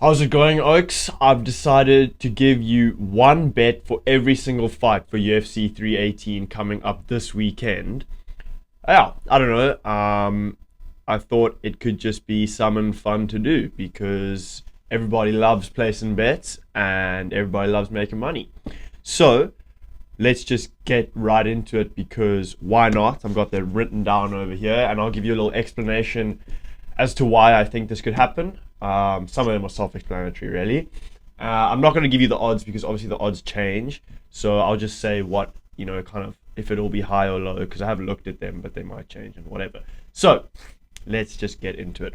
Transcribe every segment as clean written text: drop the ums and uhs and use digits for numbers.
How's it going, Oaks? I've decided to give you one bet for every single fight for UFC 318 coming up this weekend. Yeah, I don't know. I thought it could just be something fun to do because everybody loves placing bets and everybody loves making money. So let's just get right into it because why not? I've got that written down over here and I'll give you a little explanation as to why I think this could happen. Some of them are self-explanatory, really. I'm not going to give you the odds because obviously the odds change. So I'll just say what, kind of if it'll be high or low because I haven't looked at them, but they might change and whatever. So let's just get into it.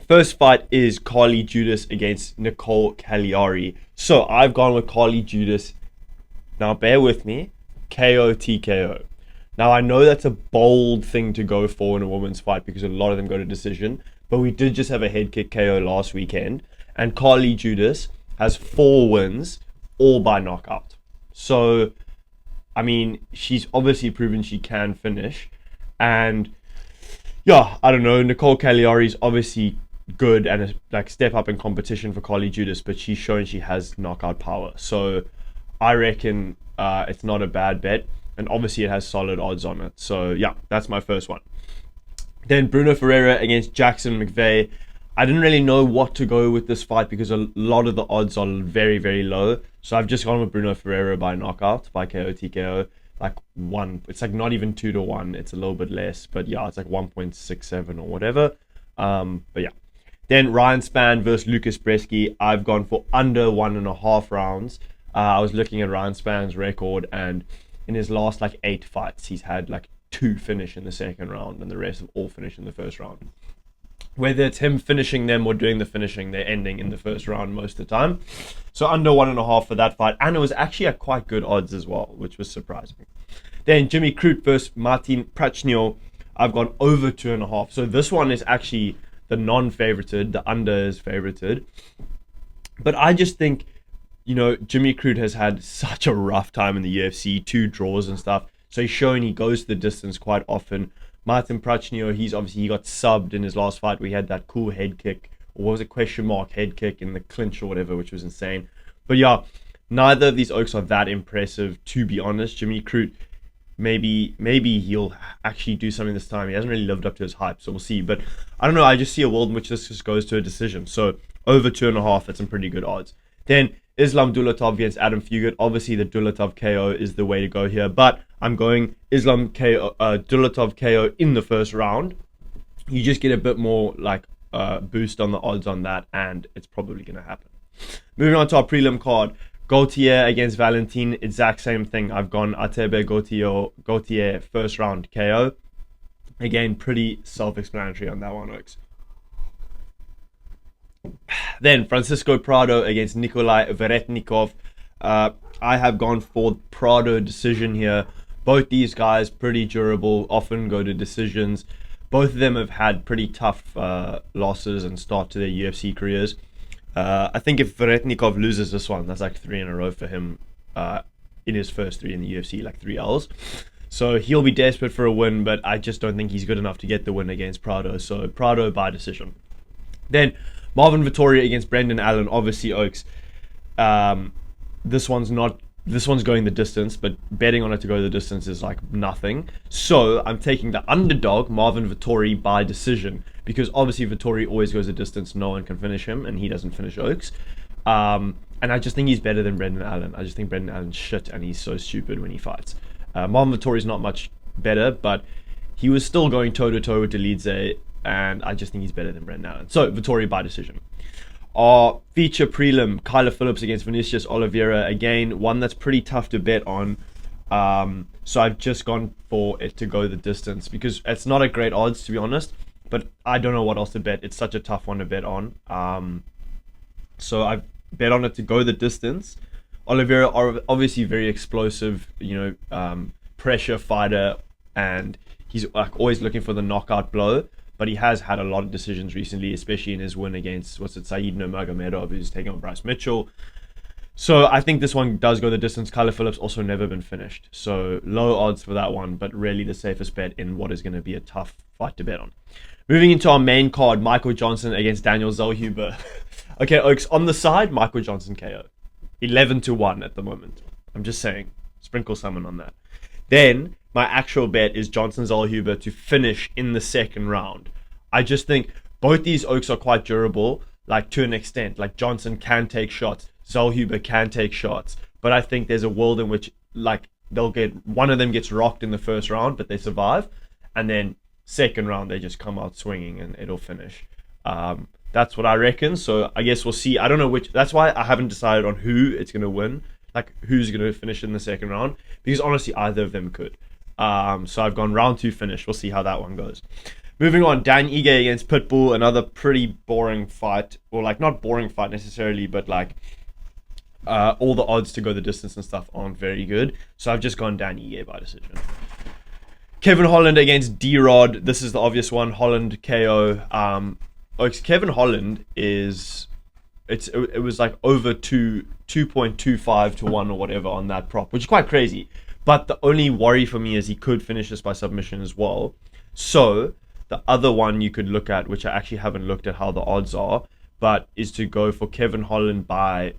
First fight is Carly Judas against Nicole Cagliari. So I've gone with Carly Judas. Now bear with me. KO TKO. Now I know that's a bold thing to go for in a women's fight because a lot of them go to decision. But we did just have a head kick KO last weekend. And Carly Judas has 4 wins, all by knockout. So, I mean, she's obviously proven she can finish. And, yeah, I don't know. Nicole Cagliari is obviously good and a step up in competition for Carly Judas. But she's shown she has knockout power. So, I reckon it's not a bad bet. And obviously it has solid odds on it. So, yeah, that's my first one. Then Bruno Ferreira against Jackson McVeigh. I didn't really know what to go with this fight because a lot of the odds are very, very low. So I've just gone with Bruno Ferreira by knockout, by KO TKO. It's like not even 2 to 1. It's a little bit less. But yeah, it's like 1.67 or whatever. But yeah. Then Ryan Spann versus Lucas Bresky. I've gone for under 1.5 rounds. I was looking at Ryan Spann's record and in his last 8 fights, he's had 2 finish in the second round and the rest have all finished in the first round. Whether it's him finishing them or doing the finishing, they're ending in the first round most of the time. So under 1.5 for that fight. And it was actually at quite good odds as well, which was surprising. Then Jimmy Crute versus Martin Prachnio. I've gone over 2.5. So this one is actually the non-favorited. The under is favorited. But I just think, Jimmy Crute has had such a rough time in the UFC, 2 draws and stuff. So he's showing he goes the distance quite often. Martin Prachnio, he got subbed in his last fight. We had that cool head kick, or what was it, question mark head kick in the clinch or whatever, which was insane. But yeah, neither of these Oaks are that impressive, to be honest. Jimmy Crute, maybe he'll actually do something this time. He hasn't really lived up to his hype, so we'll see. But I don't know, I just see a world in which this just goes to a decision. So over 2.5, that's some pretty good odds. Then Islam Dulatov against Adam Fugit. Obviously, the Dulatov KO is the way to go here, but I'm going Islam KO, Dulatov KO in the first round. You just get a bit more boost on the odds on that, and it's probably going to happen. Moving on to our prelim card, Gaultier against Valentin. Exact same thing. I've gone Atebe Gaultier first round KO. Again, pretty self-explanatory on that one, Oaks. Then Francisco Prado against Nikolai Veretnikov. I have gone for Prado decision here. Both these guys pretty durable, often go to decisions. Both of them have had pretty tough losses and start to their UFC careers. I think if Veretnikov loses this one, that's 3 in a row for him in his first 3 in the UFC, 3 L's. So he'll be desperate for a win, but I just don't think he's good enough to get the win against Prado. So Prado by decision. Then Marvin Vettori against Brendan Allen. Obviously, Oaks. This one's going the distance, but betting on it to go the distance is nothing. So I'm taking the underdog, Marvin Vettori, by decision. Because obviously Vettori always goes the distance. No one can finish him, and he doesn't finish Oaks. And I just think he's better than Brendan Allen. I just think Brendan Allen's shit, and he's so stupid when he fights. Marvin Vettori's not much better, but he was still going toe-to-toe with Delidze, and I just think he's better than Brendan Allen. So, Vettori by decision. Our feature prelim, Kyler Phillips against Vinicius Oliveira. Again, one that's pretty tough to bet on. So I've just gone for it to go the distance because it's not a great odds, to be honest. But I don't know what else to bet. It's such a tough one to bet on. So I've bet on it to go the distance. Oliveira are obviously very explosive, pressure fighter, and he's always looking for the knockout blow. But he has had a lot of decisions recently, especially in his win against, Said Nurmagomedov, who's taking on Bryce Mitchell. So I think this one does go the distance. Kyler Phillips also never been finished. So low odds for that one, but really the safest bet in what is going to be a tough fight to bet on. Moving into our main card, Michael Johnson against Daniel Zellhuber. Okay, Oaks, on the side, Michael Johnson KO. 11-1 at the moment. I'm just saying, sprinkle someone on that. Then my actual bet is Johnson Zellhuber to finish in the second round. I just think both these Oaks are quite durable, like to an extent. Like Johnson can take shots, Zellhuber can take shots, but I think there's a world in which like they'll get one of them gets rocked in the first round, but they survive, and then second round they just come out swinging and it'll finish. That's what I reckon. So I guess we'll see. I don't know which. That's why I haven't decided on who it's gonna win. Like who's gonna finish in the second round, because honestly either of them could. So I've gone round 2 finish. We'll see how that one goes. Moving on, Dan Ige against Pitbull, another pretty boring fight, or like not boring fight necessarily, but like all the odds to go the distance and stuff aren't very good. So I've just gone Dan Ige by decision. Kevin Holland against D-Rod. This is the obvious one. Holland KO. Kevin Holland is it was like over 2.25 to 1 or whatever on that prop, which is quite crazy. But the only worry for me is he could finish this by submission as well. So the other one you could look at, which I actually haven't looked at how the odds are, but is to go for Kevin Holland by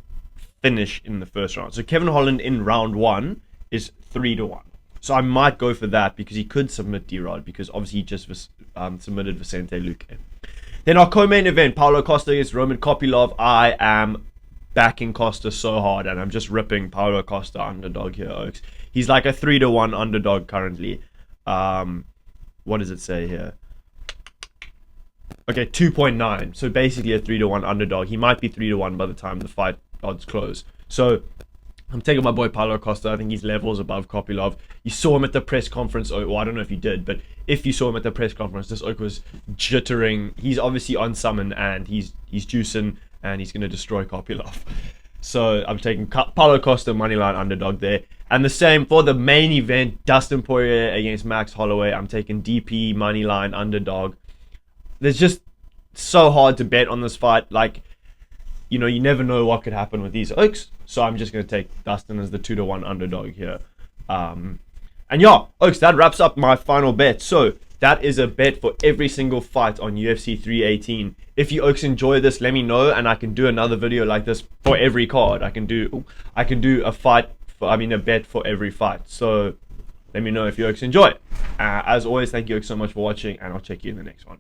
finish in the first round. So Kevin Holland in round 1 is 3-1. So I might go for that because he could submit D-Rod, because obviously he just submitted Vicente Luque. Then our co-main event, Paulo Costa against Roman Kopylov. I am backing Costa so hard, and I'm just ripping Paulo Costa underdog here, Oaks. He's like a 3-1 underdog currently. What does it say here? Okay, 2.9. So basically a 3-1 underdog. He might be 3-1 by the time the fight odds close. So I'm taking my boy Paulo Costa. I think he's levels above Kopylov. You saw him at the press conference. Well, I don't know if you did, but if you saw him at the press conference, this Oak was jittering. He's obviously on summon, and he's juicing, and he's going to destroy Kopylov. So I'm taking Paulo Costa moneyline underdog there. And the same for the main event, Dustin Poirier against Max Holloway. I'm taking DP moneyline underdog. There's just so hard to bet on this fight. Like, you know, you never know what could happen with these Oaks. So I'm just going to take Dustin as the 2-1 underdog here. And yeah, Oaks, that wraps up my final bet. So that is a bet for every single fight on UFC 318. If you Oaks enjoy this, let me know, and I can do another video like this for every card. I can do a bet for every fight. So let me know if you Oaks enjoy. As always, thank you Oaks so much for watching, and I'll check you in the next one.